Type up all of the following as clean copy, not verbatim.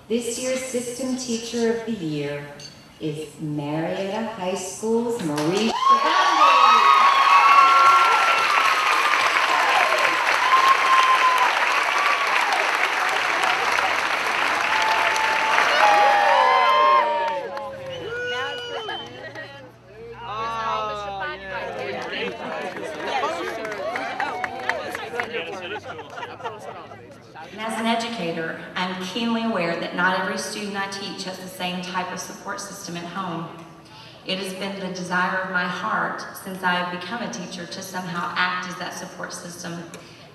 This year's System Teacher of the Year is Marietta High School's Marie Chavande. And as an educator, I'm keenly aware that not every student I teach has the same type of support system at home. It has been the desire of my heart since I have become a teacher to somehow act as that support system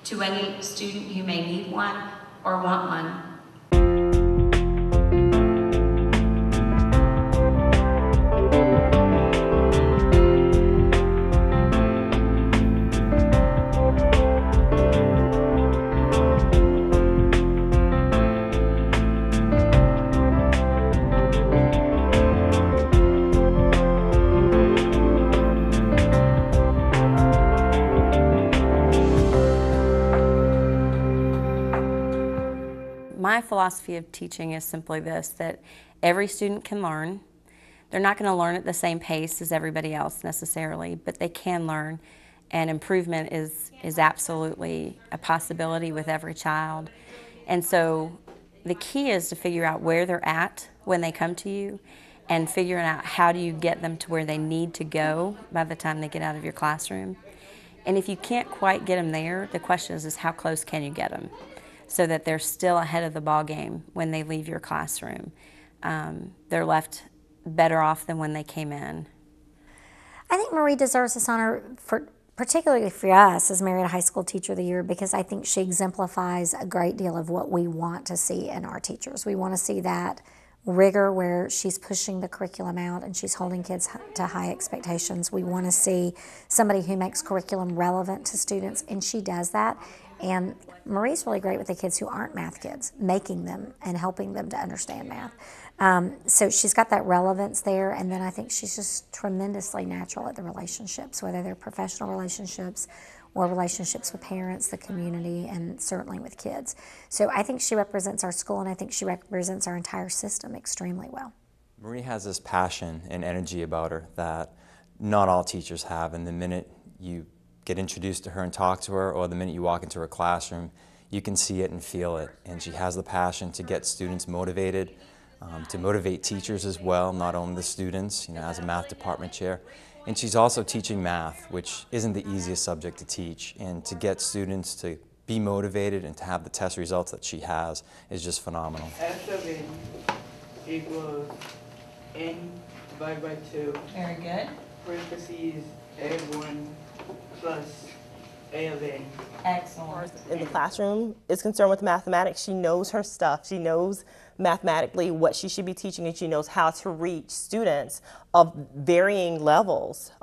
to any student who may need one or want one. My philosophy of teaching is simply this, that every student can learn. They're not going to learn at the same pace as everybody else necessarily, but they can learn, and improvement is absolutely a possibility with every child. And so the key is to figure out where they're at when they come to you and figuring out how do you get them to where they need to go by the time they get out of your classroom. And if you can't quite get them there, the question is how close can you get them, so that they're still ahead of the ball game when they leave your classroom. They're left better off than when they came in. I think Marie deserves this honor particularly for us as Marietta High School Teacher of the Year, because I think she exemplifies a great deal of what we want to see in our teachers. We want to see that rigor where she's pushing the curriculum out and she's holding kids to high expectations. We want to see somebody who makes curriculum relevant to students, and she does that. And Marie's really great with the kids who aren't math kids, making them and helping them to understand math. So she's got that relevance there, and then I think she's just tremendously natural at the relationships, whether they're professional relationships or relationships with parents, the community, and certainly with kids. So I think she represents our school, and I think she represents our entire system extremely well. Marie has this passion and energy about her that not all teachers have, and the minute you get introduced to her and talk to her, or the minute you walk into her classroom, you can see it and feel it. And she has the passion to get students motivated, to motivate teachers as well, not only the students, as a math department chair. And she's also teaching math, which isn't the easiest subject to teach. And to get students to be motivated and to have the test results that she has is just phenomenal. S of n equals n divided by 2. Very good. Parentheses a of 1 plus a of n. Excellent. In the classroom is concerned with mathematics. She knows her stuff. She knows mathematically what she should be teaching, and she knows how to reach students of varying levels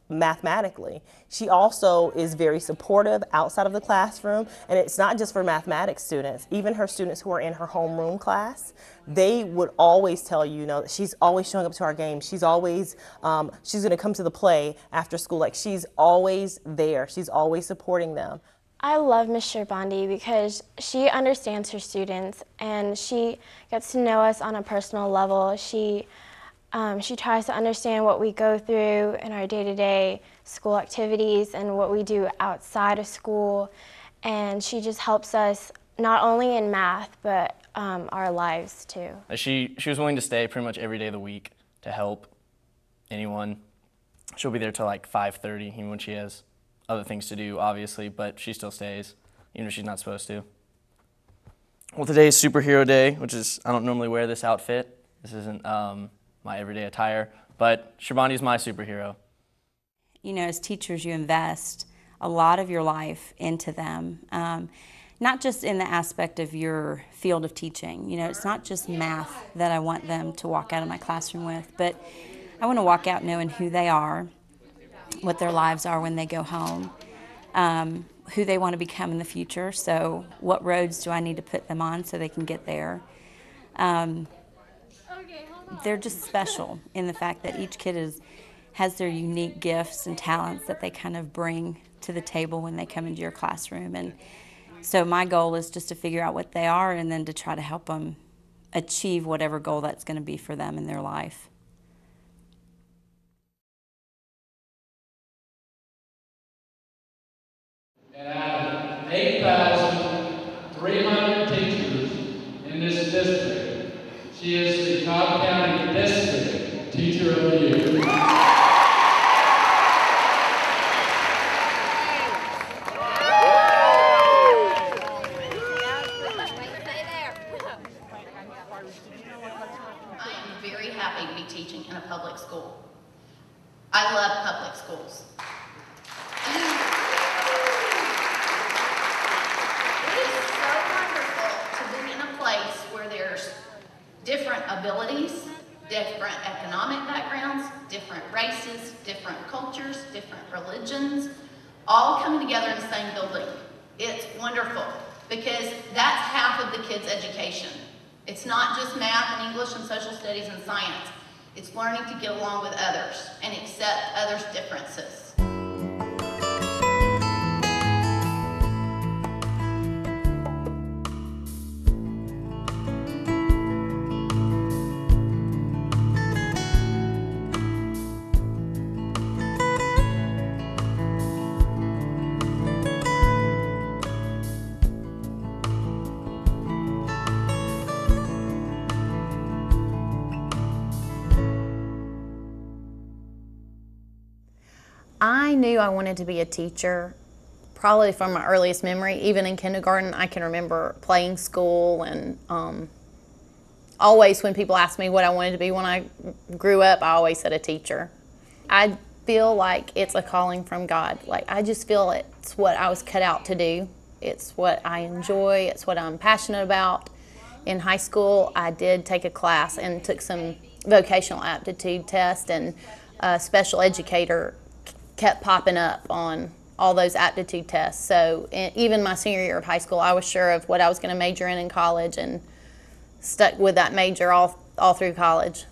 mathematically. She also is very supportive outside of the classroom, and it's not just for mathematics students. Even her students who are in her homeroom class, they would always tell you, that she's always showing up to our games. She's always, she's going to come to the play after school. Like, she's always there. She's always supporting them. I love Ms. Sherbondi because she understands her students and she gets to know us on a personal level. She tries to understand what we go through in our day-to-day school activities and what we do outside of school, and she just helps us not only in math but our lives too. She was willing to stay pretty much every day of the week to help anyone. She'll be there till like 5:30, even when she has other things to do, obviously, but she still stays, even if she's not supposed to. Well, today is Superhero Day, which is, I don't normally wear this outfit. This isn't my everyday attire, but Sherbondi my superhero. As teachers, you invest a lot of your life into them, not just in the aspect of your field of teaching. It's not just math that I want them to walk out of my classroom with, but I want to walk out knowing who they are, what their lives are when they go home, who they want to become in the future, so what roads do I need to put them on so they can get there. They're just special in the fact that each kid has their unique gifts and talents that they kind of bring to the table when they come into your classroom. And so my goal is just to figure out what they are and then to try to help them achieve whatever goal that's going to be for them in their life. And out of 8,300 teachers in this district, she is the Cobb County District Teacher of the Year. I am very happy to be teaching in a public school. I love public schools. It is so wonderful to be in a place where there's different abilities, different economic backgrounds, different races, different cultures, different religions, all coming together in the same building. It's wonderful because that's half of the kids' education. It's not just math and English and social studies and science. It's learning to get along with others and accept others' differences. I knew I wanted to be a teacher probably from my earliest memory. Even in kindergarten, I can remember playing school, and always when people asked me what I wanted to be when I grew up, I always said a teacher. I feel like it's a calling from God. Like, I just feel it's what I was cut out to do. It's what I enjoy. It's what I'm passionate about. In high school, I did take a class and took some vocational aptitude test, and a special educator kept popping up on all those aptitude tests. So even my senior year of high school, I was sure of what I was going to major in college, and stuck with that major all through college.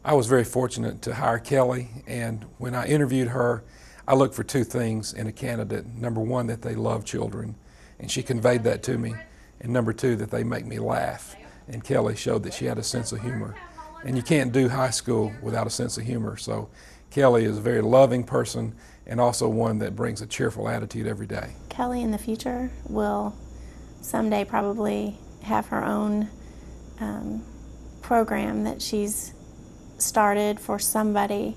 I was very fortunate to hire Kelly, and when I interviewed her, I looked for two things in a candidate. Number one, that they love children, and she conveyed that to me. And number two, that they make me laugh. And Kelly showed that she had a sense of humor. And you can't do high school without a sense of humor. So Kelly is a very loving person, and also one that brings a cheerful attitude every day. Kelly in the future will someday probably have her own program that she's started for somebody,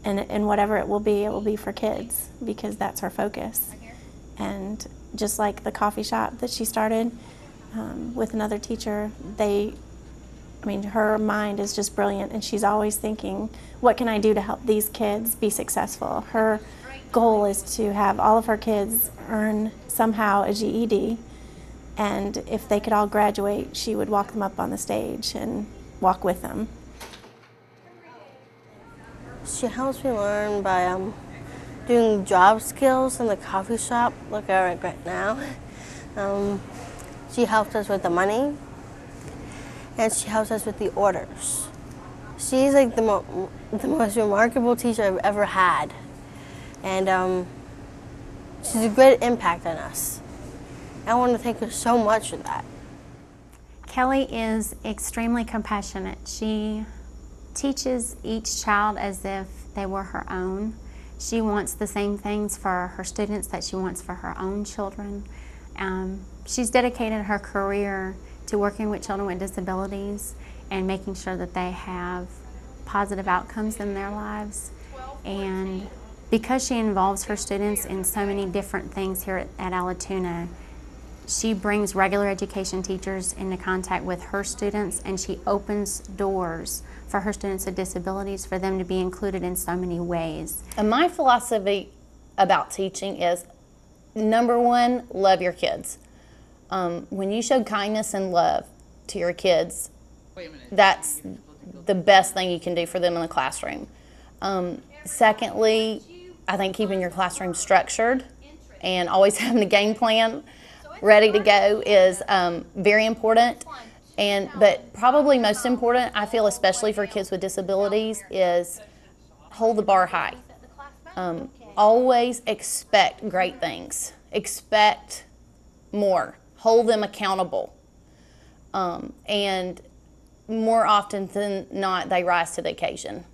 and whatever it will be for kids, because that's her focus. And just like the coffee shop that she started with another teacher, her mind is just brilliant, and she's always thinking, what can I do to help these kids be successful? Her goal is to have all of her kids earn somehow a GED, and if they could all graduate, she would walk them up on the stage and walk with them. She helps me learn by doing job skills in the coffee shop, like I work right now. She helps us with the money, and she helps us with the orders. She's like the most remarkable teacher I've ever had, and she's a great impact on us. I want to thank her so much for that. Kelly is extremely compassionate. She teaches each child as if they were her own. She wants the same things for her students that she wants for her own children. She's dedicated her career to working with children with disabilities and making sure that they have positive outcomes in their lives. And because she involves her students in so many different things here at Allatoona, she brings regular education teachers into contact with her students, and she opens doors for her students with disabilities for them to be included in so many ways. And my philosophy about teaching is, number one, love your kids. When you show kindness and love to your kids, that's the best thing you can do for them in the classroom. Secondly, I think keeping your classroom structured and always having a game plan ready to go is very important. But probably most important, I feel, especially for kids with disabilities, is hold the bar high. Always expect great things. Expect more. Hold them accountable. And more often than not, they rise to the occasion.